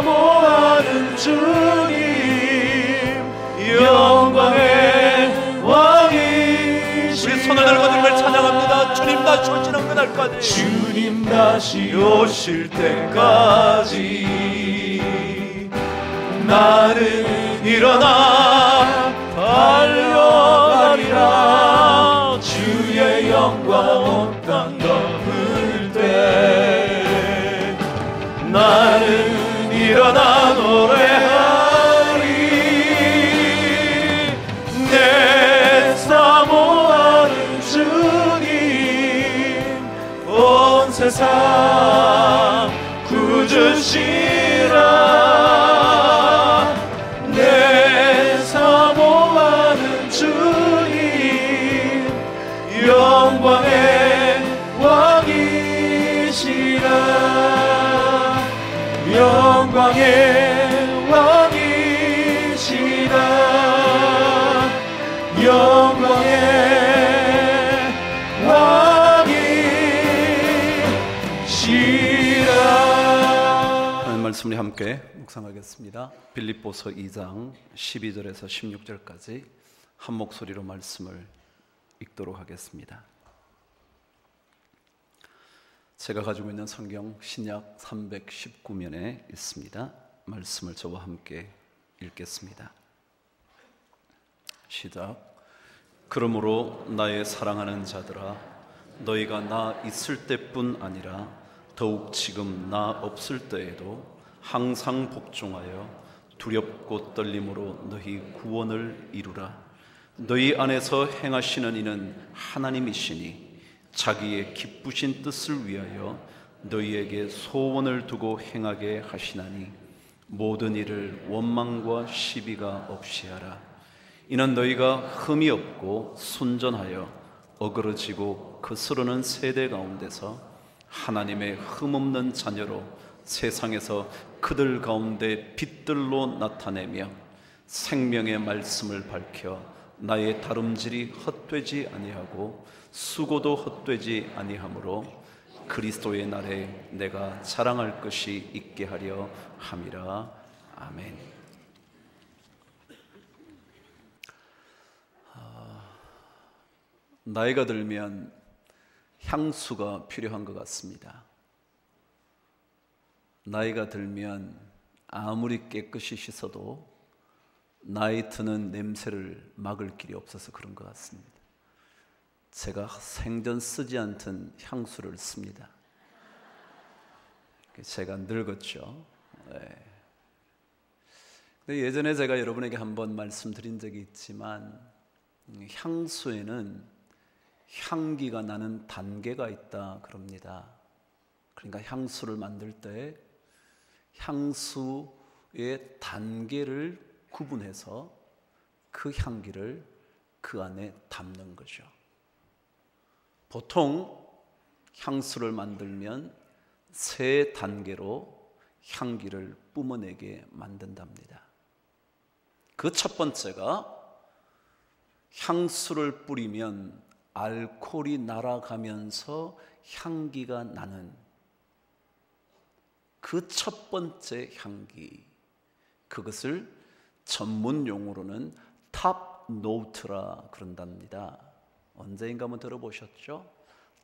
사모하는 주님, 영광의 왕이시라. 우리 손을 들고 주님을 찬양합니다. 주님 다시 오시는 그날까지, 주님 다시 오실 때까지 나는 일어나 달려가리라. 주의 영광 온 땅 덮을 때 나는 일어나 노래하리. 내 사모하는 주님, 온 세상 구주시라. 내 사모하는 주님, 영광의 왕이시라. 영광의 왕이시라. 영광의 왕이시라. 하나님 말씀을 함께 묵상하겠습니다. 빌립보서 2장 12절에서 16절까지 한 목소리로 말씀을 읽도록 하겠습니다. 제가 가지고 있는 성경 신약 319면에 있습니다. 말씀을 저와 함께 읽겠습니다. 시작. 그러므로 나의 사랑하는 자들아, 너희가 나 있을 때뿐 아니라 더욱 지금 나 없을 때에도 항상 복종하여 두렵고 떨림으로 너희 구원을 이루라. 너희 안에서 행하시는 이는 하나님이시니 자기의 기쁘신 뜻을 위하여 너희에게 소원을 두고 행하게 하시나니 모든 일을 원망과 시비가 없이 하라. 이는 너희가 흠이 없고 순전하여 어그러지고 거스르는 세대 가운데서 하나님의 흠없는 자녀로 세상에서 그들 가운데 빛들로 나타내며 생명의 말씀을 밝혀 나의 다름질이 헛되지 아니하고 수고도 헛되지 아니하므로 그리스도의 날에 내가 자랑할 것이 있게 하려 함이라. 아멘. 나이가 들면 향수가 필요한 것 같습니다. 나이가 들면 아무리 깨끗이 씻어도 나이 드는 냄새를 막을 길이 없어서 그런 것 같습니다. 제가 생전 쓰지 않던 향수를 씁니다. 제가 늙었죠. 네. 근데 예전에 제가 여러분에게 한번 말씀드린 적이 있지만 향수에는 향기가 나는 단계가 있다 그럽니다. 그러니까 향수를 만들 때 향수의 단계를 구분해서 그 향기를 그 안에 담는 거죠. 보통 향수를 만들면 3단계로 향기를 뿜어내게 만든답니다. 그 첫 번째가 향수를 뿌리면 알코올이 날아가면서 향기가 나는 그 첫 번째 향기, 그것을 전문 용어로는 탑 노트라 그런답니다. 언제인가 한번 들어보셨죠?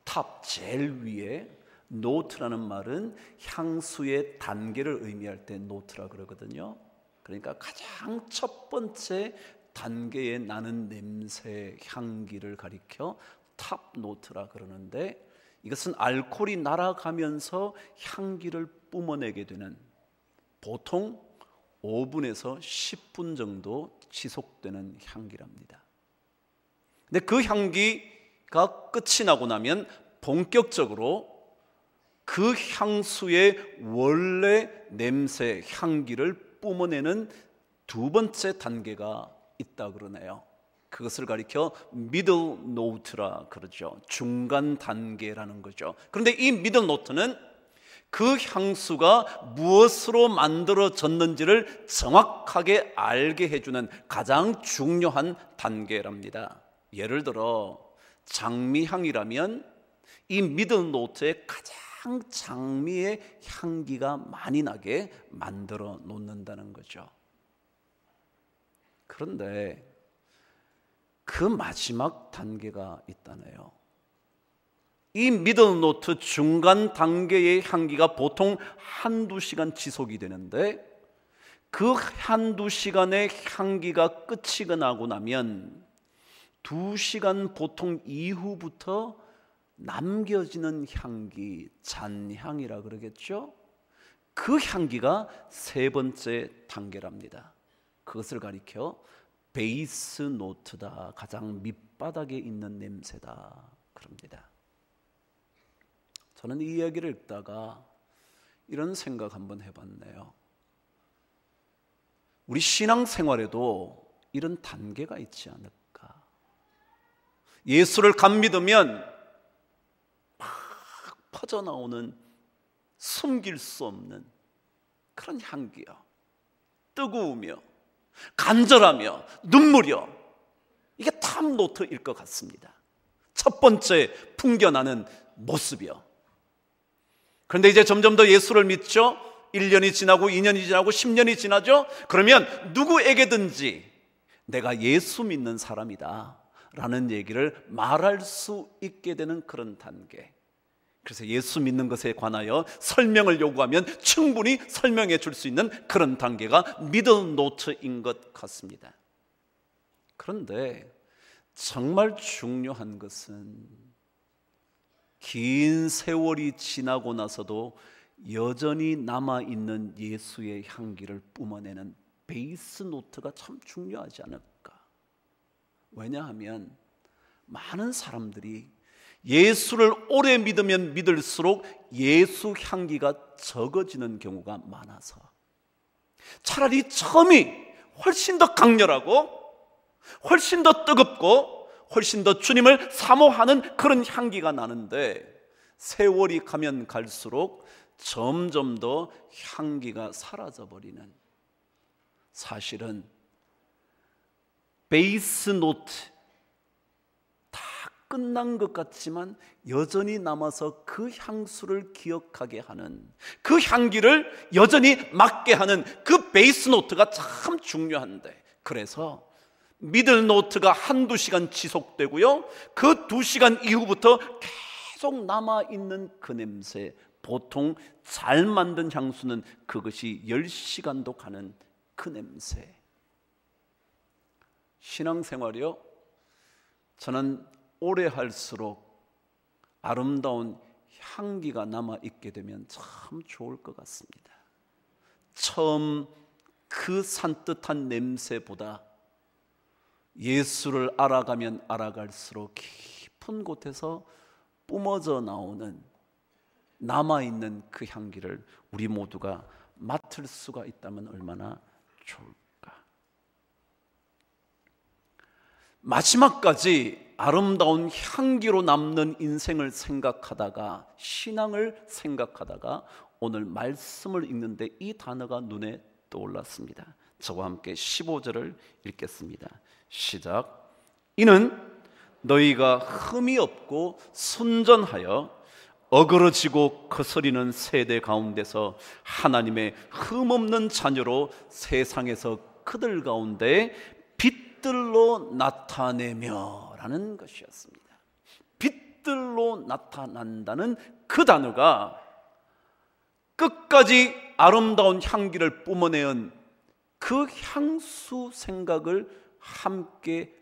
탑, 제일 위에, 노트라는 말은 향수의 단계를 의미할 때 노트라 그러거든요. 그러니까 가장 첫 번째 단계에 나는 냄새, 향기를 가리켜 탑 노트라 그러는데, 이것은 알코올이 날아가면서 향기를 뿜어내게 되는, 보통 5분에서 10분 정도 지속되는 향기랍니다. 근데 그 향기가 끝이 나고 나면 본격적으로 그 향수의 원래 냄새, 향기를 뿜어내는 두 번째 단계가 있다 그러네요. 그것을 가리켜 미들 노트라 그러죠. 중간 단계라는 거죠. 그런데 이 미들 노트는 그 향수가 무엇으로 만들어졌는지를 정확하게 알게 해주는 가장 중요한 단계랍니다. 예를 들어 장미향이라면 이 미들 노트의 가장 장미의 향기가 많이 나게 만들어 놓는다는 거죠. 그런데 그 마지막 단계가 있다네요. 이 미들노트 중간 단계의 향기가 보통 한두 시간 지속이 되는데, 그 한두 시간의 향기가 끝이 나고 나면 2시간 보통 이후부터 남겨지는 향기, 잔향이라 그러겠죠? 그 향기가 세 번째 단계랍니다. 그것을 가리켜 베이스 노트다, 가장 밑바닥에 있는 냄새다 그럽니다. 저는 이 이야기를 읽다가 이런 생각 한번 해봤네요. 우리 신앙생활에도 이런 단계가 있지 않을까? 예수를 간 믿으면 막 퍼져나오는 숨길 수 없는 그런 향기요, 뜨거우며 간절하며 눈물이요, 이게 탑노트일 것 같습니다. 첫 번째 풍겨나는 모습이요. 그런데 이제 점점 더 예수를 믿죠. 1년이 지나고 2년이 지나고 10년이 지나죠. 그러면 누구에게든지 내가 예수 믿는 사람이다 라는 얘기를 말할 수 있게 되는 그런 단계. 그래서 예수 믿는 것에 관하여 설명을 요구하면 충분히 설명해 줄 수 있는 그런 단계가 미들 노트인 것 같습니다. 그런데 정말 중요한 것은 긴 세월이 지나고 나서도 여전히 남아있는 예수의 향기를 뿜어내는 베이스 노트가 참 중요하지 않을까? 왜냐하면 많은 사람들이 예수를 오래 믿으면 믿을수록 예수 향기가 적어지는 경우가 많아서 차라리 처음이 훨씬 더 강렬하고 훨씬 더 뜨겁고 훨씬 더 주님을 사모하는 그런 향기가 나는데, 세월이 가면 갈수록 점점 더 향기가 사라져버리는, 사실은 베이스 노트 다 끝난 것 같지만 여전히 남아서 그 향수를 기억하게 하는, 그 향기를 여전히 맡게 하는 그 베이스 노트가 참 중요한데, 그래서 미들 노트가 한두 시간 지속되고요, 그 2시간 이후부터 계속 남아있는 그 냄새, 보통 잘 만든 향수는 그것이 10시간도 가는 그 냄새. 신앙생활이요, 저는 오래 할수록 아름다운 향기가 남아있게 되면 참 좋을 것 같습니다. 처음 그 산뜻한 냄새보다 예수를 알아가면 알아갈수록 깊은 곳에서 뿜어져 나오는, 남아있는 그 향기를 우리 모두가 맡을 수가 있다면 얼마나 좋을까? 마지막까지 아름다운 향기로 남는 인생을 생각하다가, 신앙을 생각하다가 오늘 말씀을 읽는데 이 단어가 눈에 떠올랐습니다. 저와 함께 15절을 읽겠습니다. 시작. 이는 너희가 흠이 없고 순전하여 어그러지고 거스리는 세대 가운데서 하나님의 흠없는 자녀로 세상에서 그들 가운데 빛들로 나타내며 라는 것이었습니다. 빛들로 나타난다는 그 단어가 끝까지 아름다운 향기를 뿜어내는 그 향수 생각을 함께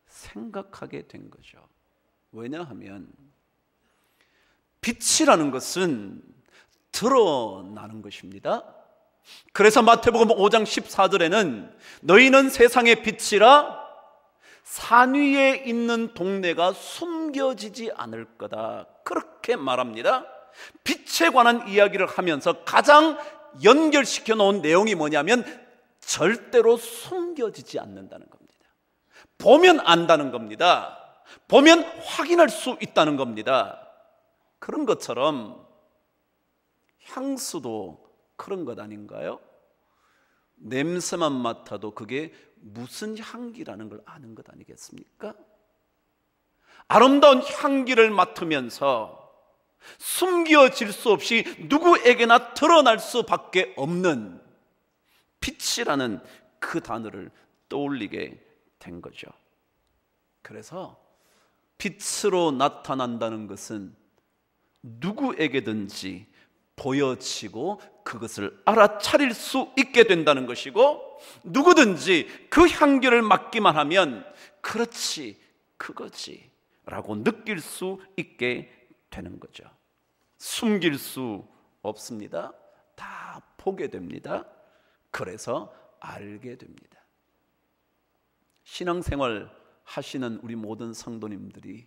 생각하게 된 거죠. 왜냐하면 빛이라는 것은 드러나는 것입니다. 그래서 마태복음 5장 14절에는 너희는 세상의 빛이라 산 위에 있는 동네가 숨겨지지 않을 거다, 그렇게 말합니다. 빛에 관한 이야기를 하면서 가장 연결시켜 놓은 내용이 뭐냐면 절대로 숨겨지지 않는다는 겁니다. 보면 안다는 겁니다. 보면 확인할 수 있다는 겁니다. 그런 것처럼 향수도 그런 것 아닌가요? 냄새만 맡아도 그게 무슨 향기라는 걸 아는 것 아니겠습니까? 아름다운 향기를 맡으면서 숨겨질 수 없이 누구에게나 드러날 수밖에 없는 빛이라는 그 단어를 떠올리게 된 거죠. 그래서 빛으로 나타난다는 것은 누구에게든지 보여지고 그것을 알아차릴 수 있게 된다는 것이고, 누구든지 그 향기를 맡기만 하면 그렇지, 그거지 라고 느낄 수 있게 되는 거죠. 숨길 수 없습니다. 다 보게 됩니다. 그래서 알게 됩니다. 신앙생활 하시는 우리 모든 성도님들이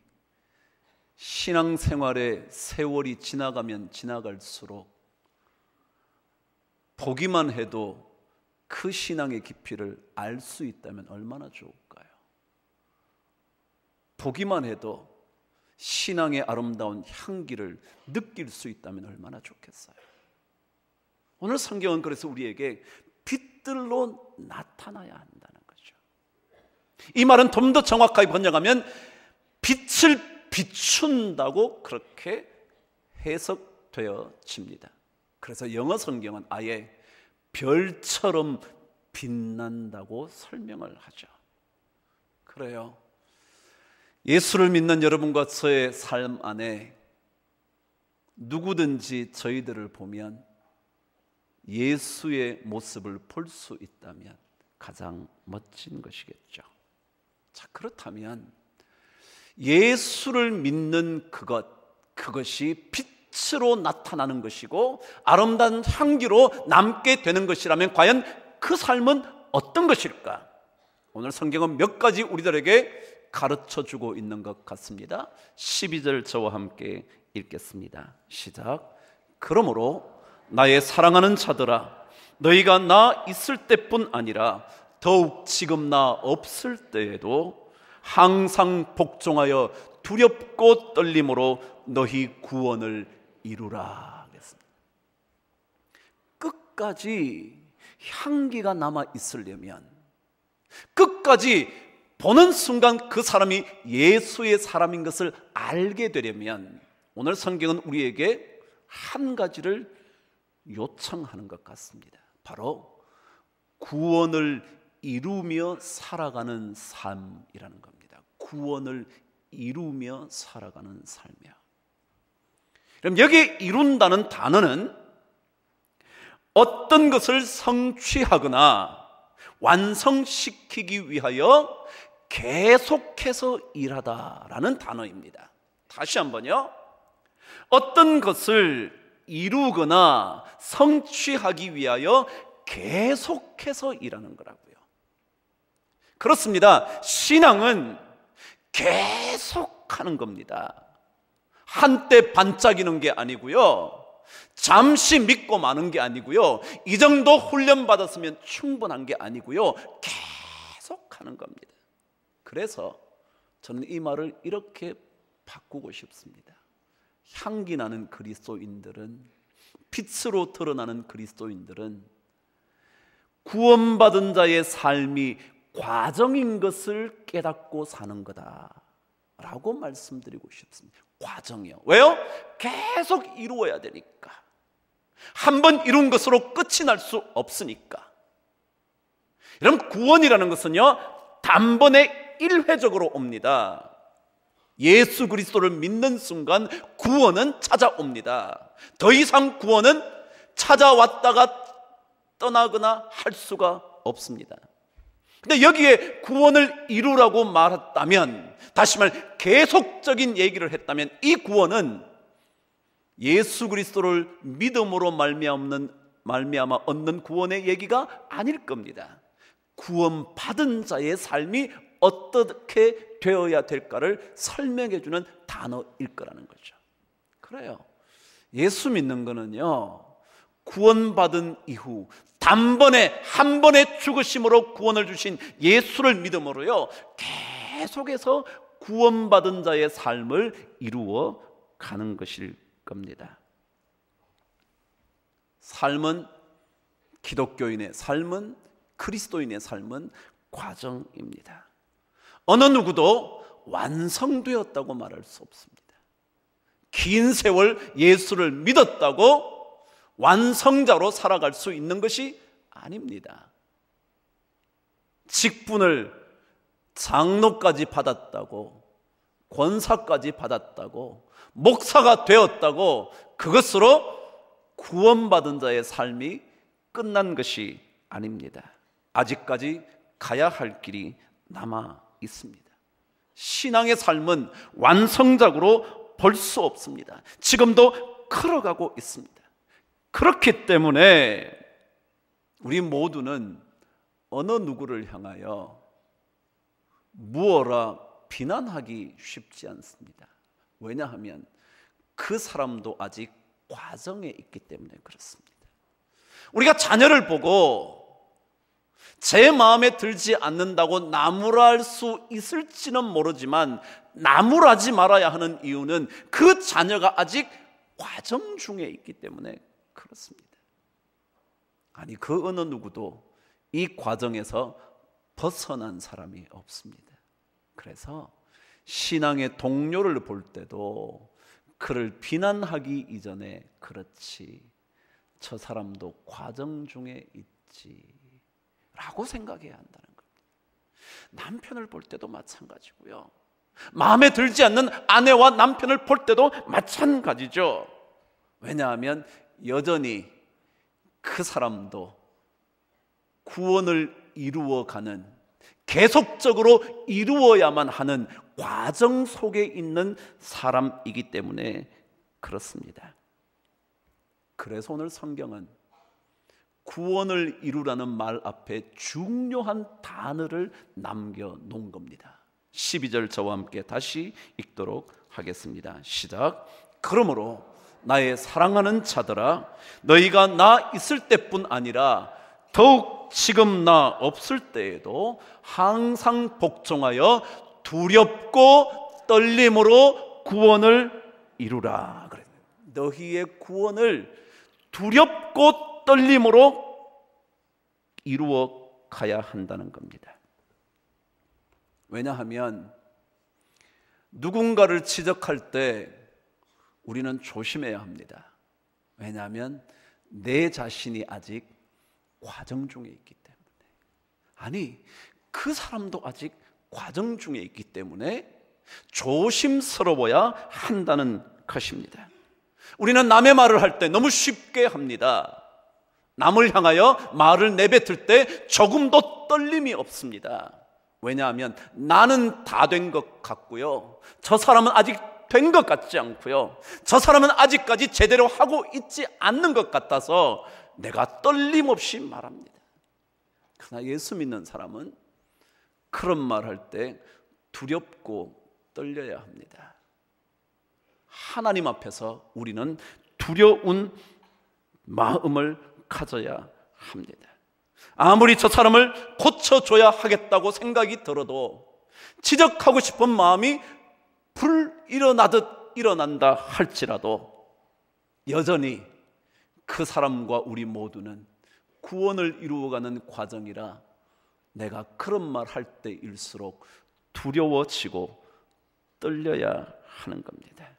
신앙생활의 세월이 지나가면 지나갈수록 보기만 해도 그 신앙의 깊이를 알 수 있다면 얼마나 좋을까요? 보기만 해도 신앙의 아름다운 향기를 느낄 수 있다면 얼마나 좋겠어요. 오늘 성경은 그래서 우리에게 빛들로 나타나야 한다는 거죠. 이 말은 좀 더 정확하게 번역하면 빛을 비춘다고 그렇게 해석되어집니다. 그래서 영어 성경은 아예 별처럼 빛난다고 설명을 하죠. 그래요. 예수를 믿는 여러분과 저의 삶 안에 누구든지 저희들을 보면 예수의 모습을 볼 수 있다면 가장 멋진 것이겠죠. 자, 그렇다면 예수를 믿는 그것이 빛으로 나타나는 것이고 아름다운 향기로 남게 되는 것이라면 과연 그 삶은 어떤 것일까? 오늘 성경은 몇 가지 우리들에게 가르쳐주고 있는 것 같습니다. 12절 저와 함께 읽겠습니다. 시작. 그러므로 나의 사랑하는 자들아, 너희가 나 있을 때뿐 아니라 더욱 지금 나 없을 때에도 항상 복종하여 두렵고 떨림으로 너희 구원을 이루라. 끝까지 향기가 남아 있으려면, 끝까지 보는 순간 그 사람이 예수의 사람인 것을 알게 되려면 오늘 성경은 우리에게 한 가지를 요청하는 것 같습니다. 바로 구원을 이루며 살아가는 삶이라는 겁니다. 구원을 이루며 살아가는 삶이야. 그럼 여기에 이룬다는 단어는 어떤 것을 성취하거나 완성시키기 위하여 계속해서 일하다라는 단어입니다. 다시 한번요. 어떤 것을 이루거나 성취하기 위하여 계속해서 일하는 거라고요. 그렇습니다. 신앙은 계속하는 겁니다. 한때 반짝이는 게 아니고요, 잠시 믿고 마는 게 아니고요, 이 정도 훈련 받았으면 충분한 게 아니고요, 계속하는 겁니다. 그래서 저는 이 말을 이렇게 바꾸고 싶습니다. 향기 나는 그리스도인들은, 빛으로 드러나는 그리스도인들은 구원받은 자의 삶이 과정인 것을 깨닫고 사는 거다라고 말씀드리고 싶습니다. 과정이요. 왜요? 계속 이루어야 되니까. 한번 이룬 것으로 끝이 날 수 없으니까. 여러분, 구원이라는 것은요, 단번에 일회적으로 옵니다. 예수 그리스도를 믿는 순간 구원은 찾아옵니다. 더 이상 구원은 찾아왔다가 떠나거나 할 수가 없습니다. 근데 여기에 구원을 이루라고 말했다면, 다시 말 계속적인 얘기를 했다면, 이 구원은 예수 그리스도를 믿음으로 말미암아 얻는 구원의 얘기가 아닐 겁니다. 구원받은 자의 삶이 어떻게 되어야 될까를 설명해 주는 단어일 거라는 거죠. 그래요. 예수 믿는 거는요, 구원받은 이후 단번에 한 번의 죽으심으로 구원을 주신 예수를 믿음으로요, 계속해서 구원받은 자의 삶을 이루어 가는 것일 겁니다. 삶은, 기독교인의 삶은, 그리스도인의 삶은 과정입니다. 어느 누구도 완성되었다고 말할 수 없습니다. 긴 세월 예수를 믿었다고 완성자로 살아갈 수 있는 것이 아닙니다. 직분을 장로까지 받았다고, 권사까지 받았다고, 목사가 되었다고 그것으로 구원받은 자의 삶이 끝난 것이 아닙니다. 아직까지 가야 할 길이 남아 있습니다. 신앙의 삶은 완성작으로 볼 수 없습니다. 지금도 걸어가고 있습니다. 그렇기 때문에 우리 모두는 어느 누구를 향하여 무어라 비난하기 쉽지 않습니다. 왜냐하면 그 사람도 아직 과정에 있기 때문에 그렇습니다. 우리가 자녀를 보고 제 마음에 들지 않는다고 나무랄 수 있을지는 모르지만 나무라지 말아야 하는 이유는 그 자녀가 아직 과정 중에 있기 때문에 그렇습니다. 아니, 그 어느 누구도 이 과정에서 벗어난 사람이 없습니다. 그래서 신앙의 동료를 볼 때도 그를 비난하기 이전에 그렇지, 저 사람도 과정 중에 있지 라고 생각해야 한다는 겁니다. 남편을 볼 때도 마찬가지고요, 마음에 들지 않는 아내와 남편을 볼 때도 마찬가지죠. 왜냐하면 여전히 그 사람도 구원을 이루어가는, 계속적으로 이루어야만 하는 과정 속에 있는 사람이기 때문에 그렇습니다. 그래서 오늘 성경은 구원을 이루라는 말 앞에 중요한 단어를 남겨놓은 겁니다. 12절 저와 함께 다시 읽도록 하겠습니다. 시작. 그러므로 나의 사랑하는 자들아, 너희가 나 있을 때뿐 아니라 더욱 지금 나 없을 때에도 항상 복종하여 두렵고 떨림으로 구원을 이루라. 그래요. 너희의 구원을 두렵고 떨림으로 이루어 가야 한다는 겁니다. 왜냐하면 누군가를 지적할 때 우리는 조심해야 합니다. 왜냐하면 내 자신이 아직 과정 중에 있기 때문에. 아니, 그 사람도 아직 과정 중에 있기 때문에 조심스러워야 한다는 것입니다. 우리는 남의 말을 할 때 너무 쉽게 합니다. 남을 향하여 말을 내뱉을 때 조금도 떨림이 없습니다. 왜냐하면 나는 다 된 것 같고요, 저 사람은 아직 된 것 같지 않고요, 저 사람은 아직까지 제대로 하고 있지 않는 것 같아서 내가 떨림 없이 말합니다. 그러나 예수 믿는 사람은 그런 말 할 때 두렵고 떨려야 합니다. 하나님 앞에서 우리는 두려운 마음을 가져야 합니다. 아무리 저 사람을 고쳐줘야 하겠다고 생각이 들어도, 지적하고 싶은 마음이 불일어나듯 일어난다 할지라도 여전히 그 사람과 우리 모두는 구원을 이루어가는 과정이라 내가 그런 말 할 때일수록 두려워지고 떨려야 하는 겁니다.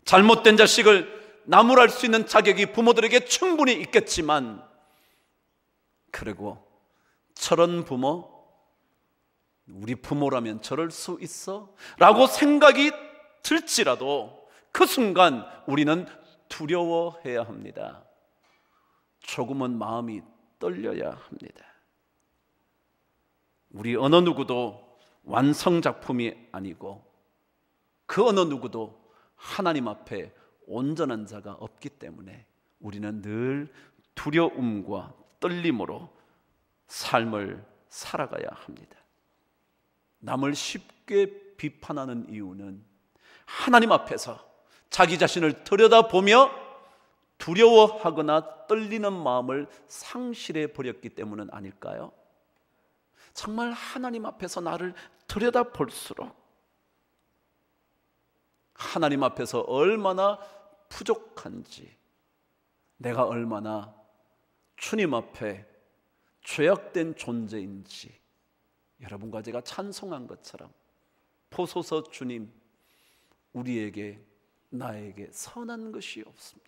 잘못된 자식을 나무랄 수 있는 자격이 부모들에게 충분히 있겠지만, 그리고 저런 부모, 우리 부모라면 저럴 수 있어? 라고 생각이 들지라도 그 순간 우리는 두려워해야 합니다. 조금은 마음이 떨려야 합니다. 우리 어느 누구도 완성작품이 아니고 그 어느 누구도 하나님 앞에 온전한 자가 없기 때문에 우리는 늘 두려움과 떨림으로 삶을 살아가야 합니다. 남을 쉽게 비판하는 이유는 하나님 앞에서 자기 자신을 들여다보며 두려워하거나 떨리는 마음을 상실해 버렸기 때문은 아닐까요? 정말 하나님 앞에서 나를 들여다볼수록 하나님 앞에서 얼마나 부족한지, 내가 얼마나 주님 앞에 죄악된 존재인지, 여러분과 제가 찬송한 것처럼 보소서 주님, 우리에게 나에게 선한 것이 없습니다.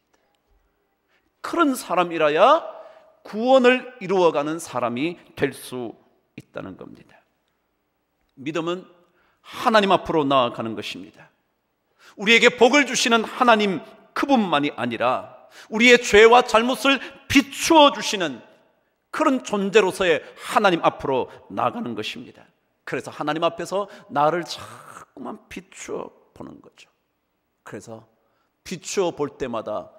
그런 사람이라야 구원을 이루어가는 사람이 될 수 있다는 겁니다. 믿음은 하나님 앞으로 나아가는 것입니다. 우리에게 복을 주시는 하나님 그분만이 아니라 우리의 죄와 잘못을 비추어 주시는 그런 존재로서의 하나님 앞으로 나아가는 것입니다. 그래서 하나님 앞에서 나를 자꾸만 비추어 보는 거죠. 그래서 비추어 볼 때마다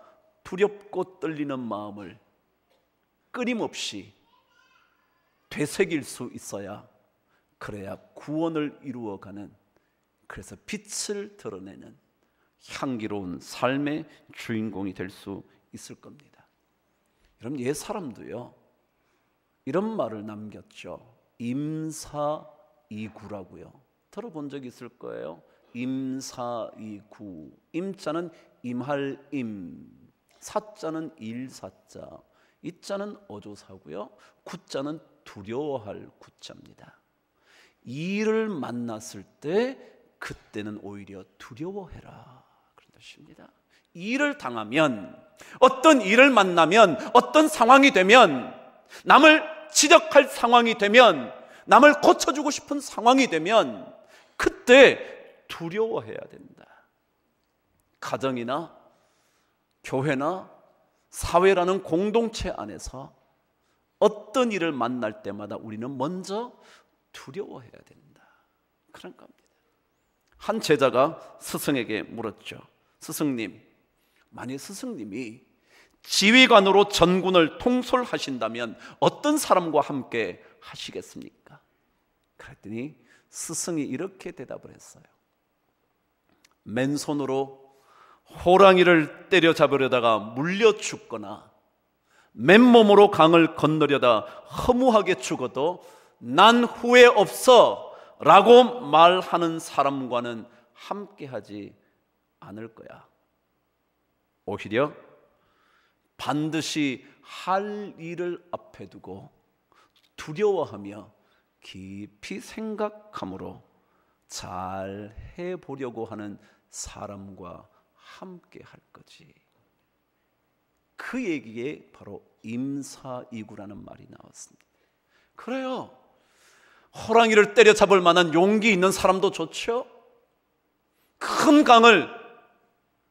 두렵고 떨리는 마음을 끊임없이 되새길 수 있어야, 그래야 구원을 이루어가는, 그래서 빛을 드러내는 향기로운 삶의 주인공이 될 수 있을 겁니다. 여러분, 옛 사람도요 이런 말을 남겼죠. 임사이구라고요. 들어본 적 있을 거예요. 임사이구. 임자는 임할 임, 사자는 일사자, 이자는 어조사고요. 구자는 두려워할 구자입니다. 이를 만났을 때 그때는 오히려 두려워해라, 그런 뜻입니다. 일을 당하면, 어떤 일을 만나면, 어떤 상황이 되면, 남을 지적할 상황이 되면, 남을 고쳐주고 싶은 상황이 되면 그때 두려워해야 된다. 가정이나 교회나 사회라는 공동체 안에서 어떤 일을 만날 때마다 우리는 먼저 두려워해야 된다, 그런 겁니다. 한 제자가 스승에게 물었죠. 스승님, 만약 스승님이 지휘관으로 전군을 통솔하신다면 어떤 사람과 함께 하시겠습니까? 그랬더니 스승이 이렇게 대답을 했어요. 맨손으로 호랑이를 때려잡으려다가 물려 죽거나 맨몸으로 강을 건너려다 허무하게 죽어도 난 후회 없어 라고 말하는 사람과는 함께하지 않을 거야. 오히려 반드시 할 일을 앞에 두고 두려워하며 깊이 생각함으로 잘 해보려고 하는 사람과 함께 할 거지. 그 얘기에 바로 임사이구라는 말이 나왔습니다. 그래요, 호랑이를 때려잡을 만한 용기 있는 사람도 좋죠. 큰 강을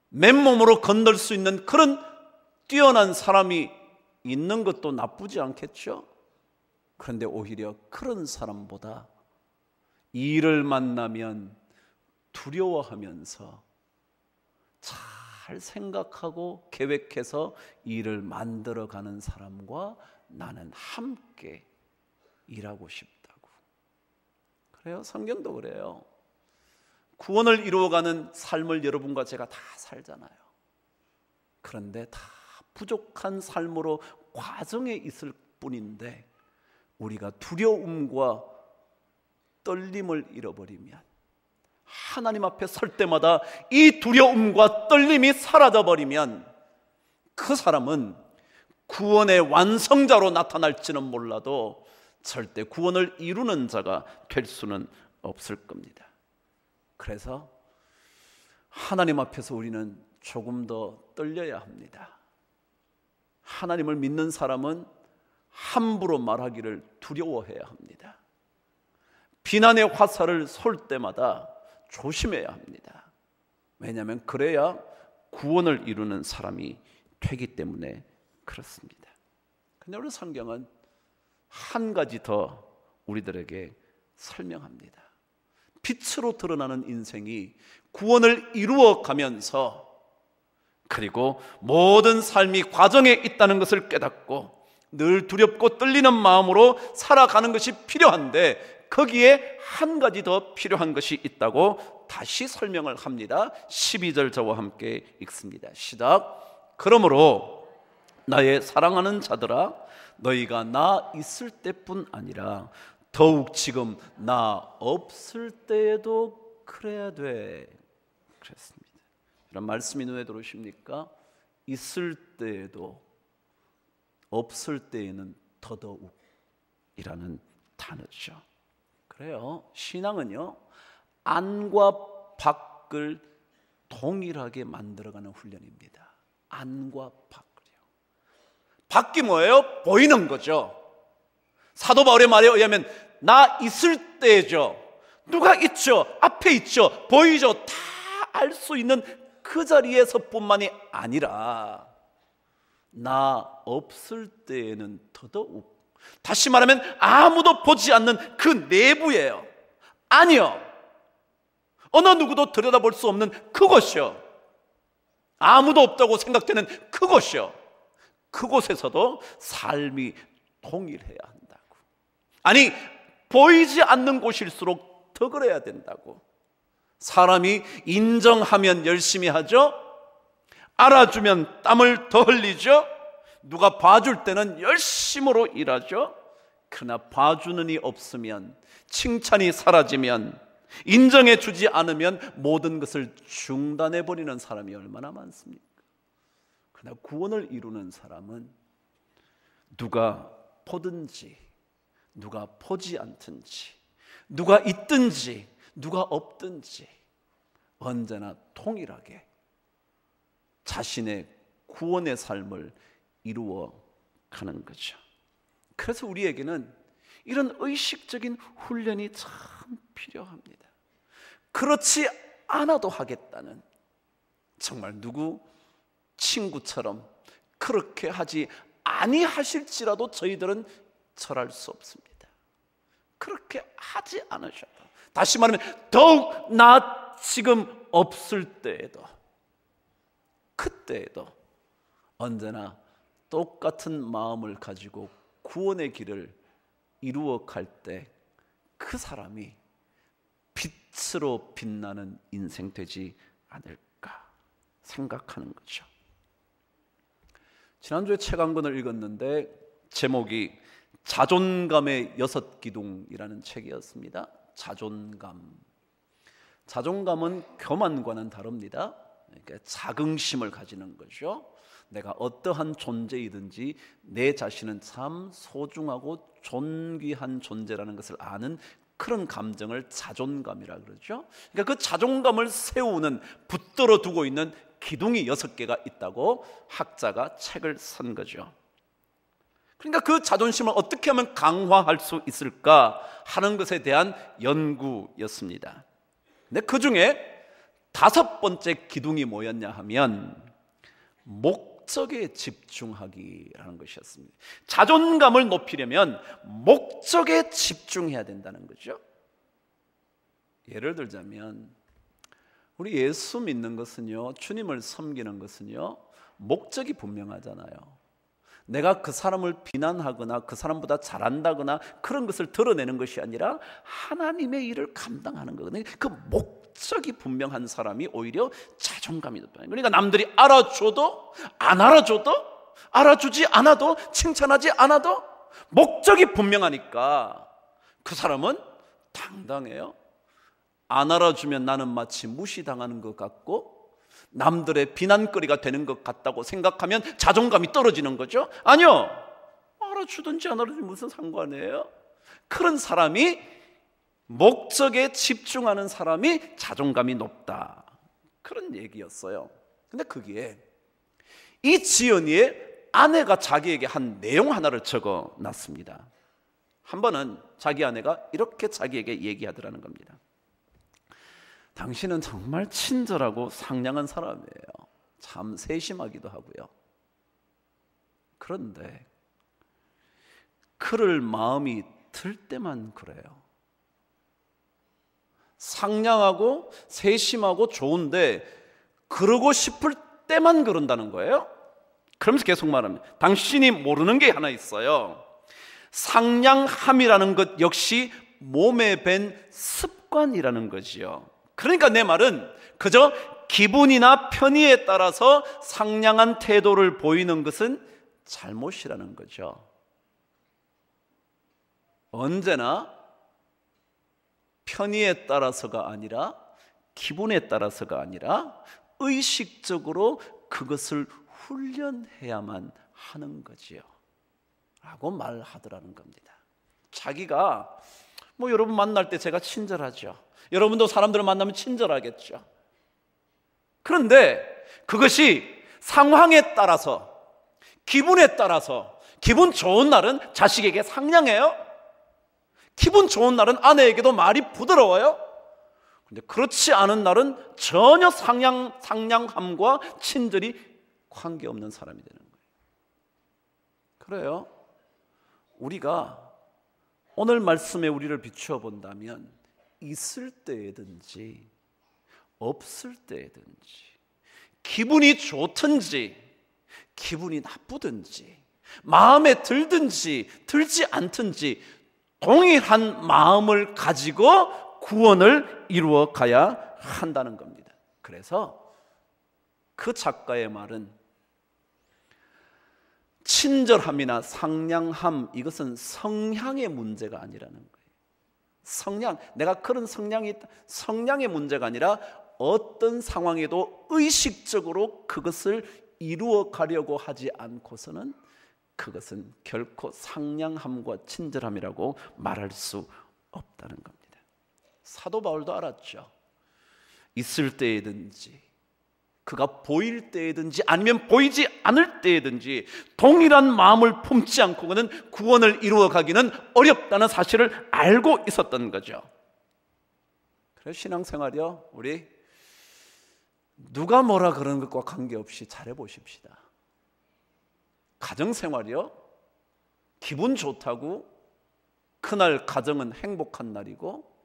맨몸으로 건널 수 있는 그런 뛰어난 사람이 있는 것도 나쁘지 않겠죠. 그런데 오히려 그런 사람보다 일을 만나면 두려워하면서 잘 생각하고 계획해서 일을 만들어가는 사람과 나는 함께 일하고 싶다고. 그래요, 성경도 그래요. 구원을 이루어가는 삶을 여러분과 제가 다 살잖아요. 그런데 다 부족한 삶으로 과정에 있을 뿐인데 우리가 두려움과 떨림을 잃어버리면, 하나님 앞에 설 때마다 이 두려움과 떨림이 사라져버리면 그 사람은 구원의 완성자로 나타날지는 몰라도 절대 구원을 이루는 자가 될 수는 없을 겁니다. 그래서 하나님 앞에서 우리는 조금 더 떨려야 합니다. 하나님을 믿는 사람은 함부로 말하기를 두려워해야 합니다. 비난의 화살을 쏠 때마다 조심해야 합니다. 왜냐하면 그래야 구원을 이루는 사람이 되기 때문에 그렇습니다. 그런데 오늘 성경은 한 가지 더 우리들에게 설명합니다. 빛으로 드러나는 인생이 구원을 이루어 가면서, 그리고 모든 삶이 과정에 있다는 것을 깨닫고 늘 두렵고 떨리는 마음으로 살아가는 것이 필요한데, 거기에 한 가지 더 필요한 것이 있다고 다시 설명을 합니다. 12절 저와 함께 읽습니다. 시작. 그러므로 나의 사랑하는 자들아, 너희가 나 있을 때뿐 아니라 더욱 지금 나 없을 때에도 그래야 돼. 그랬습니다. 이런 말씀이 눈에 들어오십니까? 있을 때에도, 없을 때에는 더더욱이라는 단어죠. 그래요, 신앙은요 안과 밖을 동일하게 만들어가는 훈련입니다. 안과 밖이요. 밖이 뭐예요? 보이는 거죠. 사도 바울의 말에 의하면 나 있을 때죠. 누가 있죠? 앞에 있죠. 보이죠? 다 알 수 있는 그 자리에서뿐만이 아니라 나 없을 때에는 더더욱, 다시 말하면 아무도 보지 않는 그 내부예요. 아니요, 어느 누구도 들여다볼 수 없는 그곳이요, 아무도 없다고 생각되는 그곳이요, 그곳에서도 삶이 동일해야 한다고. 아니, 보이지 않는 곳일수록 더 그래야 된다고. 사람이 인정하면 열심히 하죠. 알아주면 땀을 더 흘리죠. 누가 봐줄 때는 열심으로 일하죠. 그러나 봐주는 이 없으면, 칭찬이 사라지면, 인정해 주지 않으면 모든 것을 중단해 버리는 사람이 얼마나 많습니까? 그러나 구원을 이루는 사람은 누가 보든지 누가 보지 않든지, 누가 있든지 누가 없든지 언제나 통일하게 자신의 구원의 삶을 이루어 가는 거죠. 그래서 우리에게는 이런 의식적인 훈련이 참 필요합니다. 그렇지 않아도 하겠다는, 정말 누구 친구처럼 그렇게 하지 아니하실지라도 저희들은 절할 수 없습니다. 그렇게 하지 않으셔도, 다시 말하면 더욱 나 지금 없을 때에도, 그때에도 언제나 똑같은 마음을 가지고 구원의 길을 이루어 갈 때 그 사람이 빛으로 빛나는 인생 되지 않을까 생각하는 거죠. 지난주에 책 한 권을 읽었는데 제목이 자존감의 6기둥이라는 책이었습니다. 자존감은 교만과는 다릅니다. 그러니까 자긍심을 가지는 거죠. 내가 어떠한 존재이든지 내 자신은 참 소중하고 존귀한 존재라는 것을 아는 그런 감정을 자존감이라 그러죠. 그러니까 그 자존감을 세우는, 붙들어 두고 있는 기둥이 6개가 있다고 학자가 책을 쓴 거죠. 그러니까 그 자존심을 어떻게 하면 강화할 수 있을까 하는 것에 대한 연구였습니다. 근데 그 중에 5번째 기둥이 뭐였냐 하면 목적에 집중하기라는 것이었습니다. 자존감을 높이려면 목적에 집중해야 된다는 거죠. 예를 들자면 우리 예수 믿는 것은요, 주님을 섬기는 것은요, 목적이 분명하잖아요. 내가 그 사람을 비난하거나 그 사람보다 잘한다거나 그런 것을 드러내는 것이 아니라 하나님의 일을 감당하는 거거든요. 그 목적이 분명한 사람이 오히려 자존감이 높아요. 그러니까 남들이 알아줘도 안 알아줘도, 알아주지 않아도, 칭찬하지 않아도 목적이 분명하니까 그 사람은 당당해요. 안 알아주면 나는 마치 무시당하는 것 같고 남들의 비난거리가 되는 것 같다고 생각하면 자존감이 떨어지는 거죠. 아니요, 알아주든지 안 알아주든지 무슨 상관이에요. 그런 사람이, 목적에 집중하는 사람이 자존감이 높다, 그런 얘기였어요. 근데 거기에 이 지연이의 아내가 자기에게 한 내용 하나를 적어 놨습니다. 한 번은 자기 아내가 이렇게 자기에게 얘기하더라는 겁니다. 당신은 정말 친절하고 상냥한 사람이에요. 참 세심하기도 하고요. 그런데 그럴 마음이 들 때만 그래요. 상냥하고 세심하고 좋은데 그러고 싶을 때만 그런다는 거예요. 그러면서 계속 말합니다. 당신이 모르는 게 하나 있어요. 상냥함이라는 것 역시 몸에 밴 습관이라는 거지요. 그러니까 내 말은 그저 기분이나 편의에 따라서 상냥한 태도를 보이는 것은 잘못이라는 거죠. 언제나 편의에 따라서가 아니라, 기분에 따라서가 아니라 의식적으로 그것을 훈련해야만 하는 거지요 라고 말하더라는 겁니다. 자기가 여러분 만날 때 제가 친절하죠. 여러분도 사람들을 만나면 친절하겠죠. 그런데 그것이 상황에 따라서, 기분에 따라서, 기분 좋은 날은 자식에게 상냥해요. 기분 좋은 날은 아내에게도 말이 부드러워요. 근데 그렇지 않은 날은 전혀 상냥함과 친절이 관계없는 사람이 되는 거예요. 그래요. 우리가 오늘 말씀에 우리를 비추어 본다면 있을 때에든지 없을 때에든지, 기분이 좋든지 기분이 나쁘든지, 마음에 들든지 들지 않든지 동일한 마음을 가지고 구원을 이루어 가야 한다는 겁니다. 그래서 그 작가의 말은 친절함이나 상냥함, 이것은 성향의 문제가 아니라는 거예요. 성향, 내가 그런 성향이 있다, 성향의 문제가 아니라 어떤 상황에도 의식적으로 그것을 이루어 가려고 하지 않고서는 그것은 결코 상냥함과 친절함이라고 말할 수 없다는 겁니다. 사도 바울도 알았죠. 있을 때에든지, 그가 보일 때에든지 아니면 보이지 않을 때에든지 동일한 마음을 품지 않고 그는 구원을 이루어 가기는 어렵다는 사실을 알고 있었던 거죠. 그래서 신앙생활이요, 우리 누가 뭐라 그러는 것과 관계없이 잘해 보십시다. 가정생활이요, 기분 좋다고 그날 가정은 행복한 날이고,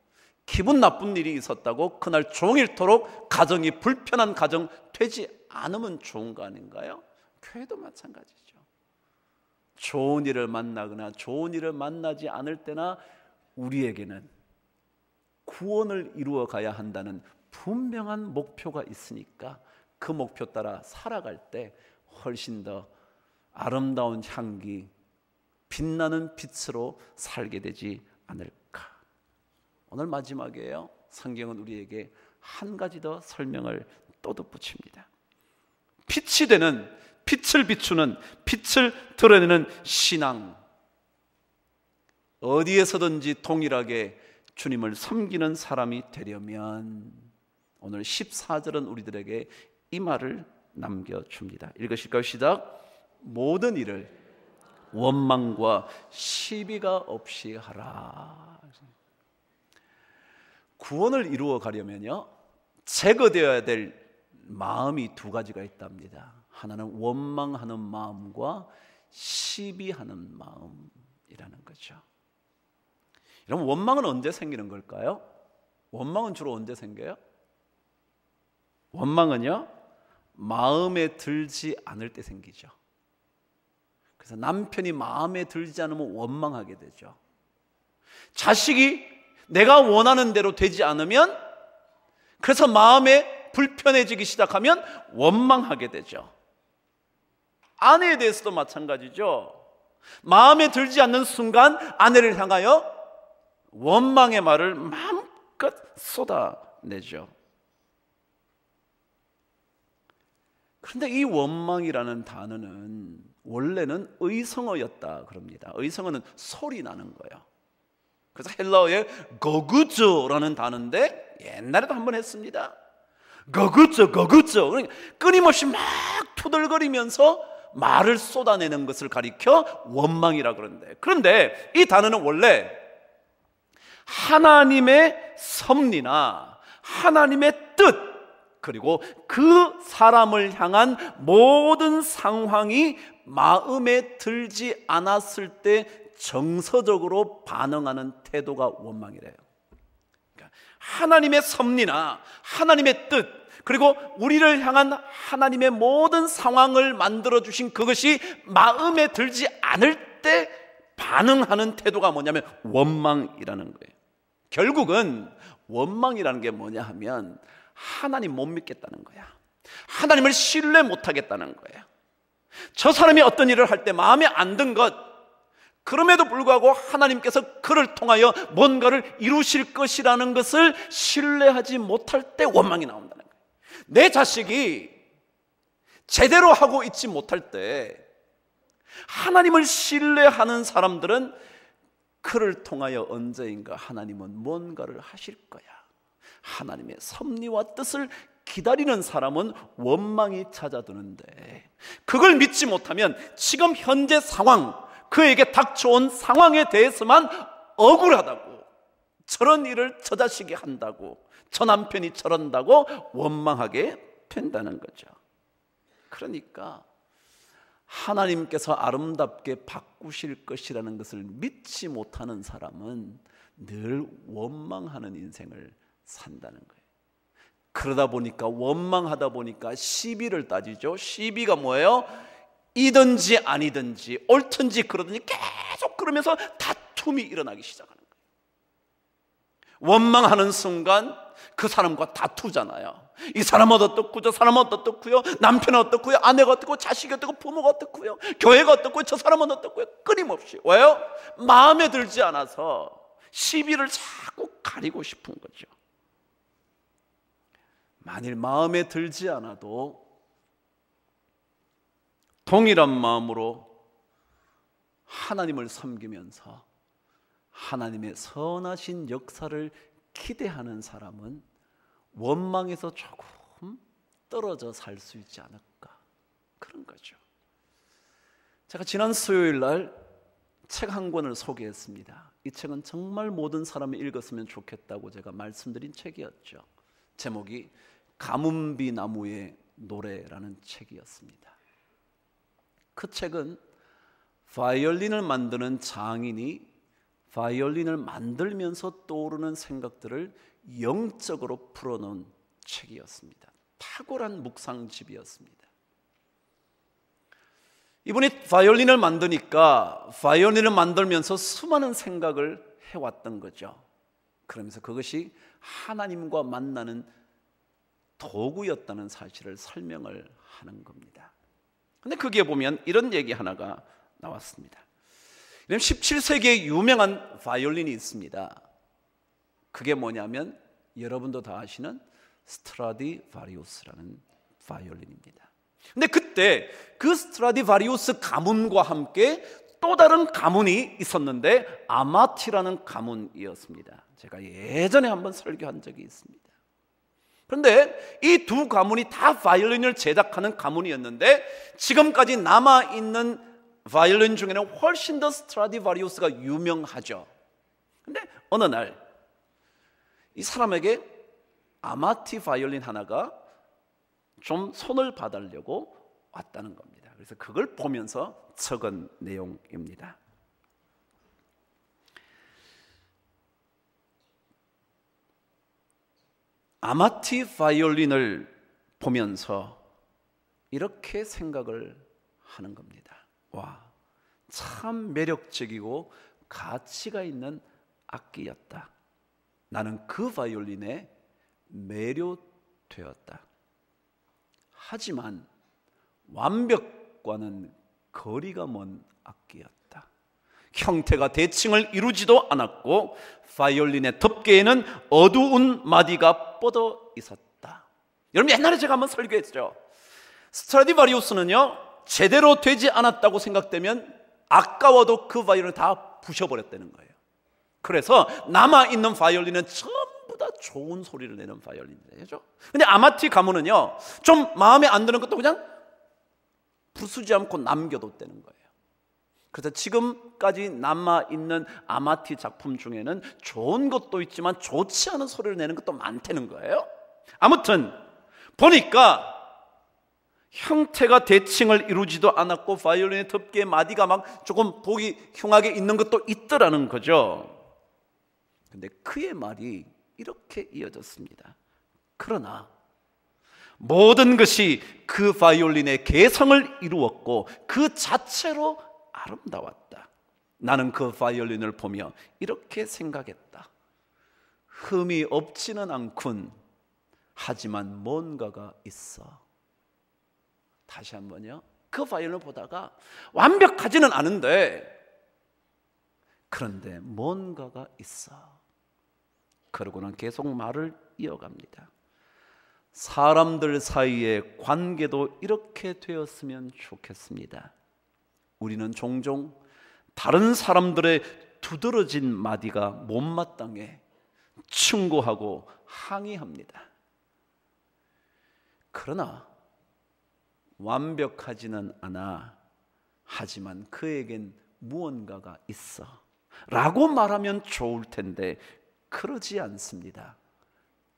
기분 나쁜 일이 있었다고 그날 종일토록 가정이 불편한 가정 되지 않으면 좋은 거 아닌가요? 교회도 마찬가지죠. 좋은 일을 만나거나 좋은 일을 만나지 않을 때나 우리에게는 구원을 이루어 가야 한다는 분명한 목표가 있으니까 그 목표 따라 살아갈 때 훨씬 더 아름다운 향기, 빛나는 빛으로 살게 되지 않을까. 오늘 마지막이에요. 성경은 우리에게 한 가지 더 설명을 또 덧붙입니다. 빛이 되는, 빛을 비추는, 빛을 드러내는 신앙, 어디에서든지 동일하게 주님을 섬기는 사람이 되려면 오늘 14절은 우리들에게 이 말을 남겨줍니다. 읽으실까요? 시작. 모든 일을 원망과 시비가 없이 하라. 구원을 이루어 가려면요, 제거되어야 될 마음이 두 가지가 있답니다. 하나는 원망하는 마음과 시비하는 마음이라는 거죠. 여러분, 원망은 언제 생기는 걸까요? 원망은 주로 언제 생겨요? 원망은요, 마음에 들지 않을 때 생기죠. 그래서 남편이 마음에 들지 않으면 원망하게 되죠. 자식이 내가 원하는 대로 되지 않으면, 그래서 마음에 불편해지기 시작하면 원망하게 되죠. 아내에 대해서도 마찬가지죠. 마음에 들지 않는 순간 아내를 향하여 원망의 말을 마음껏 쏟아내죠. 그런데 이 원망이라는 단어는 원래는 의성어였다 그럽니다. 의성어는 소리 나는 거예요. 그래서 헬라어의 거구조라는 단어인데 옛날에도 한번 했습니다. 거구조. 그러니까 끊임없이 막 투덜거리면서 말을 쏟아내는 것을 가리켜 원망이라 그러는데, 그런데 이 단어는 원래 하나님의 섭리나 하나님의 뜻, 그리고 그 사람을 향한 모든 상황이 마음에 들지 않았을 때 정서적으로 반응하는 태도가 원망이래요. 그러니까 하나님의 섭리나 하나님의 뜻, 그리고 우리를 향한 하나님의 모든 상황을 만들어주신 그것이 마음에 들지 않을 때 반응하는 태도가 뭐냐면 원망이라는 거예요. 결국은 원망이라는 게 뭐냐 하면 하나님 못 믿겠다는 거야. 하나님을 신뢰 못하겠다는 거야. 저 사람이 어떤 일을 할 때 마음에 안 든 것, 그럼에도 불구하고 하나님께서 그를 통하여 뭔가를 이루실 것이라는 것을 신뢰하지 못할 때 원망이 나온다는 거예요. 내 자식이 제대로 하고 있지 못할 때 하나님을 신뢰하는 사람들은 그를 통하여 언제인가 하나님은 뭔가를 하실 거야, 하나님의 섭리와 뜻을 기다리는 사람은 원망이 찾아드는데, 그걸 믿지 못하면 지금 현재 상황, 그에게 닥쳐온 상황에 대해서만 억울하다고, 저런 일을 저 자식이 한다고, 저 남편이 저런다고 원망하게 된다는 거죠. 그러니까 하나님께서 아름답게 바꾸실 것이라는 것을 믿지 못하는 사람은 늘 원망하는 인생을 산다는 거예요. 그러다 보니까, 원망하다 보니까 시비를 따지죠. 시비가 뭐예요? 이든지 아니든지, 옳든지 그러든지 계속 그러면서 다툼이 일어나기 시작하는 거예요. 원망하는 순간 그 사람과 다투잖아요. 이 사람은 어떻고, 저 사람은 어떻고요, 남편은 어떻고요, 아내가 어떻고, 자식이 어떻고, 부모가 어떻고요, 교회가 어떻고요, 저 사람은 어떻고요. 끊임없이. 왜요? 마음에 들지 않아서 시비를 자꾸 가리고 싶은 거죠. 만일 마음에 들지 않아도 동일한 마음으로 하나님을 섬기면서 하나님의 선하신 역사를 기대하는 사람은 원망에서 조금 떨어져 살 수 있지 않을까, 그런 거죠. 제가 지난 수요일 날 책 한 권을 소개했습니다. 이 책은 정말 모든 사람이 읽었으면 좋겠다고 제가 말씀드린 책이었죠. 제목이 가뭄비 나무의 노래라는 책이었습니다. 그 책은 바이올린을 만드는 장인이 바이올린을 만들면서 떠오르는 생각들을 영적으로 풀어놓은 책이었습니다. 탁월한 묵상집이었습니다. 이분이 바이올린을 만드니까 바이올린을 만들면서 수많은 생각을 해왔던 거죠. 그러면서 그것이 하나님과 만나는 도구였다는 사실을 설명을 하는 겁니다. 근데 거기에 보면 이런 얘기 하나가 나왔습니다. 17세기에 유명한 바이올린이 있습니다. 그게 뭐냐면 여러분도 다 아시는 스트라디바리우스라는 바이올린입니다. 근데 그때 그 스트라디바리우스 가문과 함께 또 다른 가문이 있었는데 아마티라는 가문이었습니다. 제가 예전에 한번 설교한 적이 있습니다. 그런데 이 두 가문이 다 바이올린을 제작하는 가문이었는데 지금까지 남아있는 바이올린 중에는 훨씬 더 스트라디바리우스가 유명하죠. 그런데 어느 날 이 사람에게 아마티 바이올린 하나가 좀 손을 봐달라고 왔다는 겁니다. 그래서 그걸 보면서 적은 내용입니다. 아마티 바이올린을 보면서 이렇게 생각을 하는 겁니다. 와, 참 매력적이고 가치가 있는 악기였다. 나는 그 바이올린에 매료되었다. 하지만 완벽과는 거리가 먼 악기였다. 형태가 대칭을 이루지도 않았고 바이올린의 덮개에는 어두운 마디가 뻗어 있었다. 여러분, 옛날에 제가 한번 설교했죠. 스트라디바리우스는요, 제대로 되지 않았다고 생각되면 아까워도 그 바이올린을 다 부셔버렸다는 거예요. 그래서 남아있는 바이올린은 전부 다 좋은 소리를 내는 바이올린이죠. 근데 아마티 가문은요, 좀 마음에 안 드는 것도 그냥 부수지 않고 남겨뒀다는 거예요. 그래서 지금까지 남아있는 아마티 작품 중에는 좋은 것도 있지만 좋지 않은 소리를 내는 것도 많다는 거예요. 아무튼 보니까 형태가 대칭을 이루지도 않았고 바이올린의 덮개에 마디가 막 조금 보기 흉하게 있는 것도 있더라는 거죠. 근데 그의 말이 이렇게 이어졌습니다. 그러나 모든 것이 그 바이올린의 개성을 이루었고 그 자체로 아름다웠다. 나는 그 바이올린을 보며 이렇게 생각했다. 흠이 없지는 않군. 하지만 뭔가가 있어. 다시 한번요. 그 바이올린을 보다가 완벽하지는 않은데 그런데 뭔가가 있어. 그러고는 계속 말을 이어갑니다. 사람들 사이의 관계도 이렇게 되었으면 좋겠습니다. 우리는 종종 다른 사람들의 두드러진 마디가 못마땅해 충고하고 항의합니다. 그러나 완벽하지는 않아. 하지만 그에겐 무언가가 있어 라고 말하면 좋을 텐데 그러지 않습니다.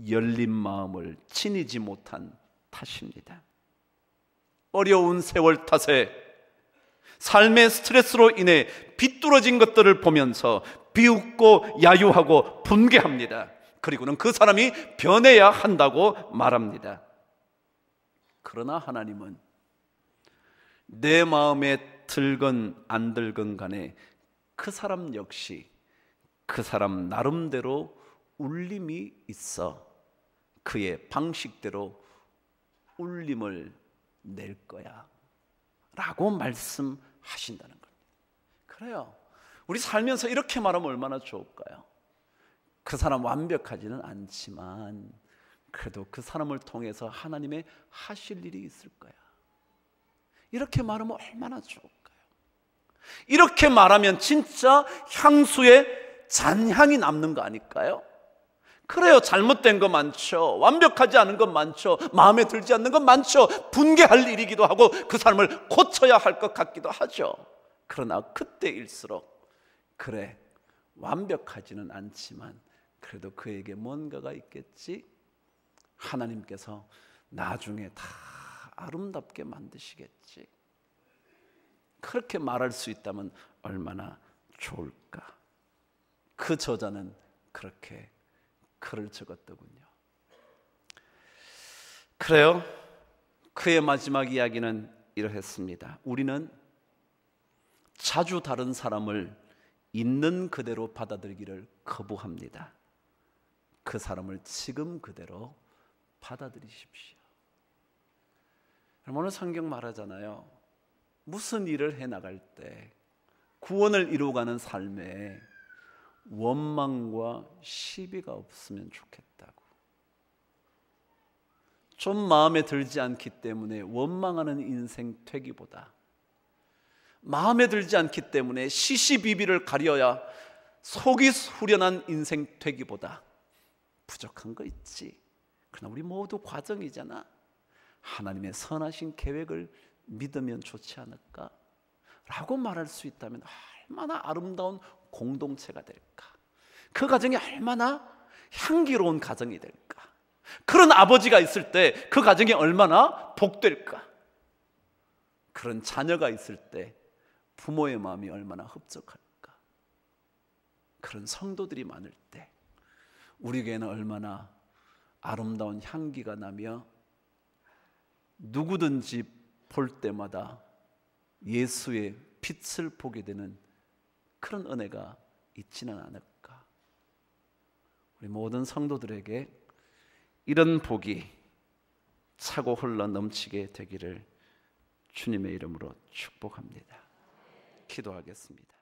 열린 마음을 지니지 못한 탓입니다. 어려운 세월 탓에 삶의 스트레스로 인해 비뚤어진 것들을 보면서 비웃고 야유하고 분개합니다. 그리고는 그 사람이 변해야 한다고 말합니다. 그러나 하나님은 내 마음에 들건 안 들건 간에 그 사람 역시 그 사람 나름대로 울림이 있어 그의 방식대로 울림을 낼 거야 라고 말씀하신다는 겁니다. 그래요, 우리 살면서 이렇게 말하면 얼마나 좋을까요? 그 사람 완벽하지는 않지만 그래도 그 사람을 통해서 하나님의 하실 일이 있을 거야. 이렇게 말하면 얼마나 좋을까요? 이렇게 말하면 진짜 향수의 잔향이 남는 거 아닐까요? 그래요, 잘못된 거 많죠. 완벽하지 않은 것 많죠. 마음에 들지 않는 것 많죠. 분개할 일이기도 하고 그 사람을 고쳐야 할 것 같기도 하죠. 그러나 그때일수록 그래, 완벽하지는 않지만 그래도 그에게 뭔가가 있겠지. 하나님께서 나중에 다 아름답게 만드시겠지. 그렇게 말할 수 있다면 얼마나 좋을까. 그 저자는 그렇게 글을 적었더군요. 그래요, 그의 마지막 이야기는 이러했습니다. 우리는 자주 다른 사람을 있는 그대로 받아들이기를 거부합니다. 그 사람을 지금 그대로 받아들이십시오. 오늘 성경 말하잖아요. 무슨 일을 해나갈 때 구원을 이루어가는 삶에 원망과 시비가 없으면 좋겠다고. 좀 마음에 들지 않기 때문에 원망하는 인생 되기보다, 마음에 들지 않기 때문에 시시비비를 가려야 속이 후련한 인생 되기보다 부족한 거 있지. 그러나 우리 모두 과정이잖아. 하나님의 선하신 계획을 믿으면 좋지 않을까? 라고 말할 수 있다면 얼마나 아름다운 공동체가 될까? 그 가정이 얼마나 향기로운 가정이 될까? 그런 아버지가 있을 때 그 가정이 얼마나 복될까? 그런 자녀가 있을 때 부모의 마음이 얼마나 흡족할까? 그런 성도들이 많을 때 우리 교회는 얼마나 아름다운 향기가 나며 누구든지 볼 때마다 예수의 빛을 보게 되는 그런 은혜가 있지는 않을까? 우리 모든 성도들에게 이런 복이 차고 흘러 넘치게 되기를 주님의 이름으로 축복합니다. 기도하겠습니다.